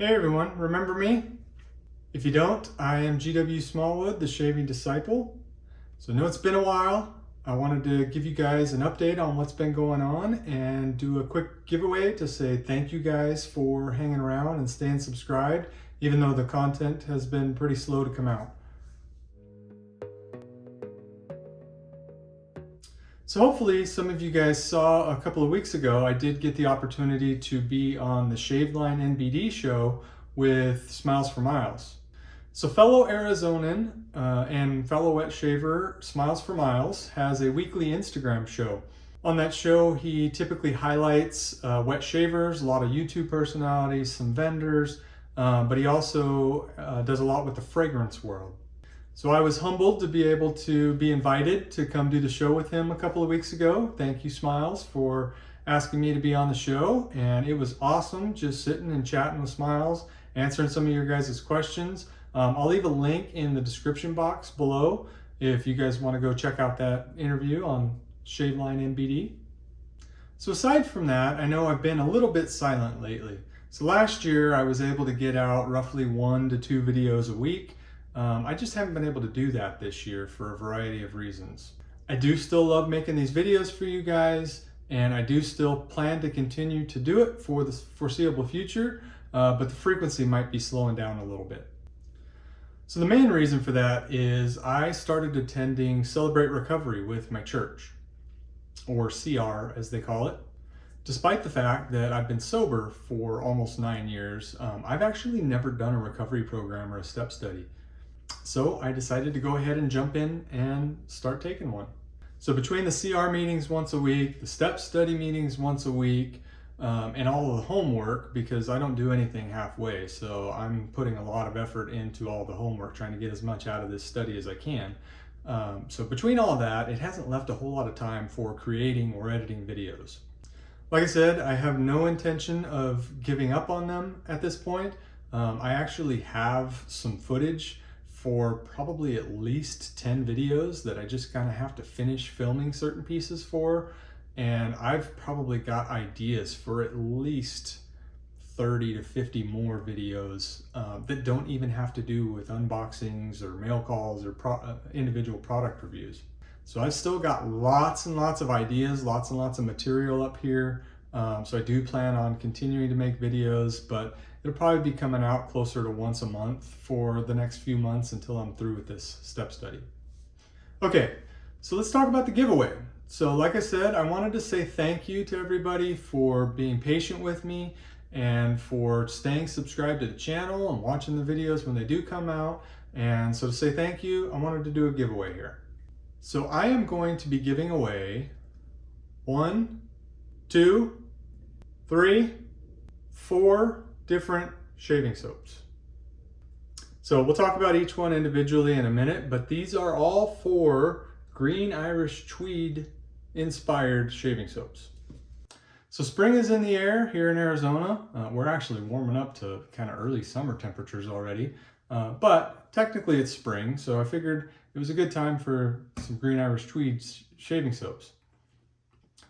Hey everyone, remember me? If you don't, I am gwsmallwood, the shaving disciple. So I know it's been a while. I wanted to give you guys an update on what's been going on and do a quick giveaway to say thank you guys for hanging around and staying subscribed, even though the content has been pretty slow to come out. So hopefully some of you guys saw a couple of weeks ago, I did get the opportunity to be on the Shave Line NBD show with Smiles for Miles. So fellow Arizonan and fellow wet shaver Smiles for Miles has a weekly Instagram show. On that show, he typically highlights wet shavers, a lot of YouTube personalities, some vendors, but he also does a lot with the fragrance world. So I was humbled to be able to be invited to come do the show with him a couple of weeks ago. Thank you, Smiles, for asking me to be on the show. And it was awesome just sitting and chatting with Smiles, answering some of your guys' questions. I'll leave a link in the description box below if you guys want to go check out that interview on Shave Line NBD. So aside from that, I know I've been a little bit silent lately. So last year I was able to get out roughly 1 to 2 videos a week. I just haven't been able to do that this year for a variety of reasons. I do still love making these videos for you guys, and I do still plan to continue to do it for the foreseeable future, but the frequency might be slowing down a little bit. So the main reason for that is I started attending Celebrate Recovery with my church, or CR as they call it. Despite the fact that I've been sober for almost 9 years, I've actually never done a recovery program or a step study. So I decided to go ahead and jump in and start taking one. So between the CR meetings once a week, the step study meetings once a week, and all of the homework, because I don't do anything halfway, so I'm putting a lot of effort into all the homework, trying to get as much out of this study as I can. So between all of that, it hasn't left a whole lot of time for creating or editing videos. Like I said, I have no intention of giving up on them at this point. I actually have some footage for probably at least 10 videos that I just kind of have to finish filming certain pieces for. And I've probably got ideas for at least 30 to 50 more videos that don't even have to do with unboxings or mail calls or individual product reviews. So I've still got lots and lots of ideas, lots and lots of material up here. So I do plan on continuing to make videos, but it'll probably be coming out closer to once a month for the next few months until I'm through with this step study. Okay, so let's talk about the giveaway. So like I said, I wanted to say thank you to everybody for being patient with me and for staying subscribed to the channel and watching the videos when they do come out. And so to say thank you, I wanted to do a giveaway here. So I am going to be giving away 1, 2, 3, 4 different shaving soaps. So we'll talk about each one individually in a minute, but these are all 4 green Irish tweed inspired shaving soaps. So spring is in the air here in Arizona. We're actually warming up to kind of early summer temperatures already, but technically it's spring, so I figured it was a good time for some green Irish tweed shaving soaps.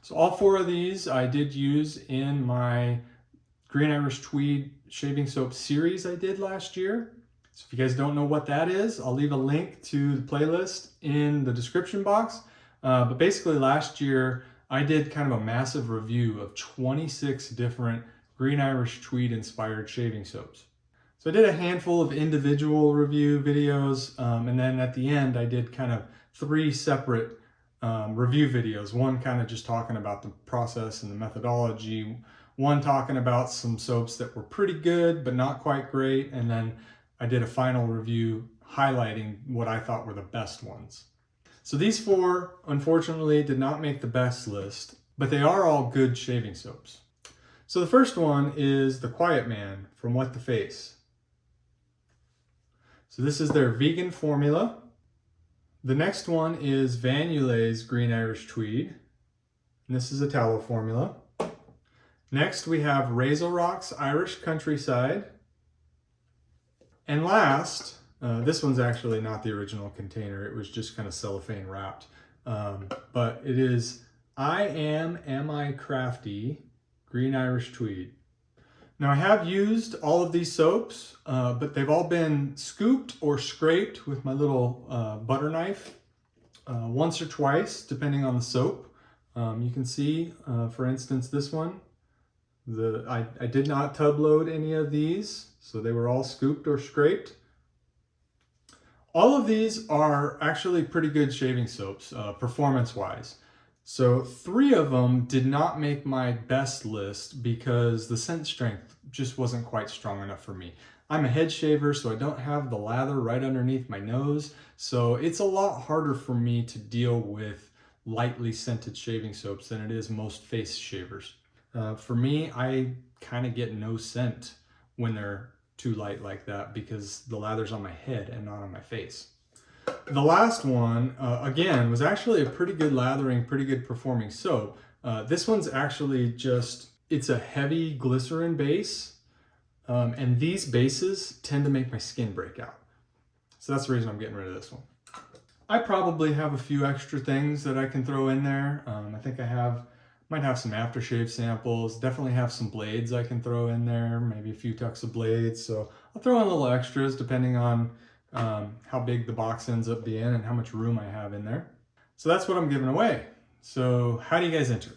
So all 4 of these I did use in my Green Irish Tweed shaving soap series I did last year. So if you guys don't know what that is, I'll leave a link to the playlist in the description box. But basically last year, I did kind of a massive review of 26 different Green Irish Tweed inspired shaving soaps. So I did a handful of individual review videos, and then at the end, I did kind of 3 separate review videos. One kind of just talking about the process and the methodology, one talking about some soaps that were pretty good but not quite great, and then I did a final review highlighting what I thought were the best ones. So these 4 unfortunately did not make the best list, but they are all good shaving soaps. So the first one is the Quiet Man from Wet the Face. So this is their vegan formula. The next one is Van Ule's Green Irish Tweed, and this is a tallow formula. Next we have Razor Rock's Irish Countryside. And last, this one's actually not the original container, it was just kind of cellophane wrapped. But it is I Am I Crafty Green Irish Tweed. Now I have used all of these soaps, but they've all been scooped or scraped with my little butter knife once or twice, depending on the soap. You can see, for instance, this one, I did not tub load any of these, so they were all scooped or scraped. All of these are actually pretty good shaving soaps, performance-wise. So 3 of them did not make my best list because the scent strength just wasn't quite strong enough for me. I'm a head shaver, so I don't have the lather right underneath my nose, so it's a lot harder for me to deal with lightly scented shaving soaps than it is most face shavers. For me, I kind of get no scent when they're too light like that because the lather's on my head and not on my face. The last one, again, was actually a pretty good lathering, pretty good performing soap. This one's actually just, it's a heavy glycerin base, and these bases tend to make my skin break out. So that's the reason I'm getting rid of this one. I probably have a few extra things that I can throw in there. I think might have some aftershave samples, definitely have some blades I can throw in there, maybe a few tucks of blades. So I'll throw in little extras depending on how big the box ends up being and how much room I have in there. So that's what I'm giving away. So how do you guys enter?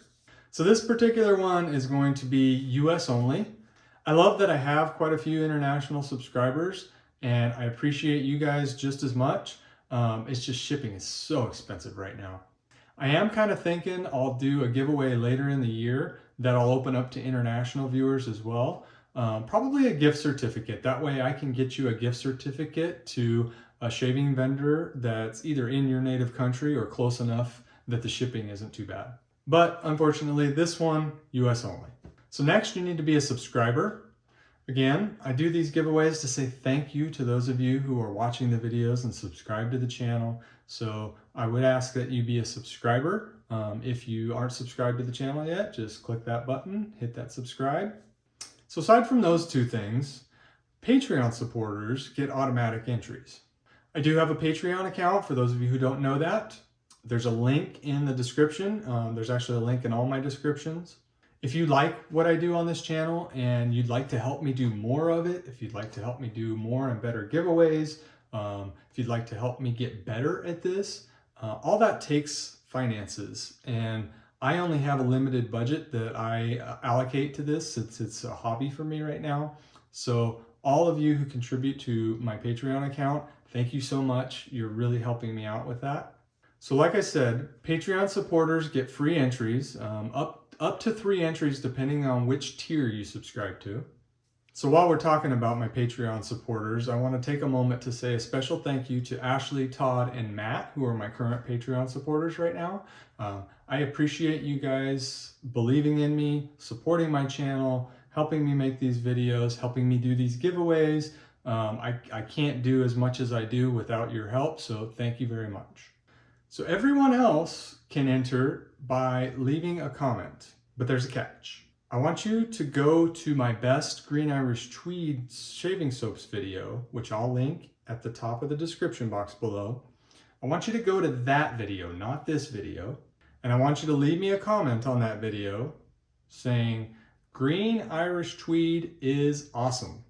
So this particular one is going to be US only. I love that I have quite a few international subscribers and I appreciate you guys just as much. It's just shipping is so expensive right now. I am kind of thinking I'll do a giveaway later in the year that I'll open up to international viewers as well. Probably a gift certificate. That way I can get you a gift certificate to a shaving vendor that's either in your native country or close enough that the shipping isn't too bad. But unfortunately, this one, US only. So next you need to be a subscriber. Again, I do these giveaways to say thank you to those of you who are watching the videos and subscribe to the channel. So I would ask that you be a subscriber. If you aren't subscribed to the channel yet, just click that button, hit that subscribe. So aside from those 2 things, Patreon supporters get automatic entries. I do have a Patreon account for those of you who don't know that. There's a link in the description. There's actually a link in all my descriptions. If you like what I do on this channel and you'd like to help me do more of it, if you'd like to help me do more and better giveaways, if you'd like to help me get better at this, all that takes finances. And I only have a limited budget that I allocate to this since it's a hobby for me right now. So all of you who contribute to my Patreon account, thank you so much. You're really helping me out with that. So like I said, Patreon supporters get free entries, up to 3 entries depending on which tier you subscribe to. So while we're talking about my Patreon supporters, I want to take a moment to say a special thank you to Ashley, Todd, and Matt, who are my current Patreon supporters right now. I appreciate you guys believing in me, supporting my channel, helping me make these videos, helping me do these giveaways. I can't do as much as I do without your help, so thank you very much. So everyone else can enter by leaving a comment, but there's a catch. I want you to go to my best Green Irish Tweed shaving soaps video, which I'll link at the top of the description box below. I want you to go to that video, not this video, and I want you to leave me a comment on that video saying, Green Irish Tweed is awesome.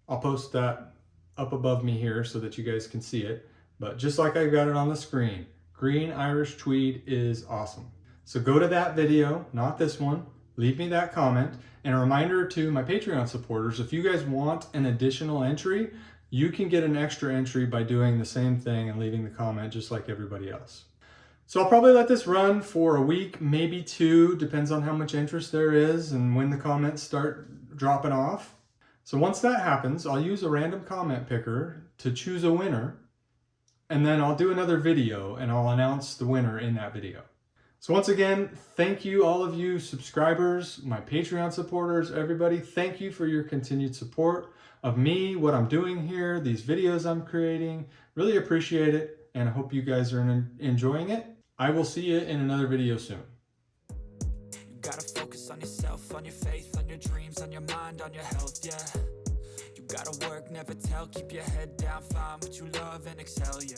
I'll post that up above me here so that you guys can see it. But just like I've got it on the screen, Green Irish Tweed is awesome. So go to that video, not this one, leave me that comment, and a reminder to my Patreon supporters, if you guys want an additional entry, you can get an extra entry by doing the same thing and leaving the comment just like everybody else. So I'll probably let this run for a week, maybe 2, depends on how much interest there is and when the comments start dropping off. So once that happens, I'll use a random comment picker to choose a winner. And then I'll do another video and I'll announce the winner in that video. So once again, thank you all of you subscribers, my Patreon supporters, everybody. Thank you for your continued support of me, what I'm doing here, these videos I'm creating. Really appreciate it and I hope you guys are enjoying it. I will see you in another video soon. You gotta focus on yourself, on your faith, on your dreams, on your mind, on your health, yeah. You gotta work, never tell, keep your head down, find what you love and excel, yeah.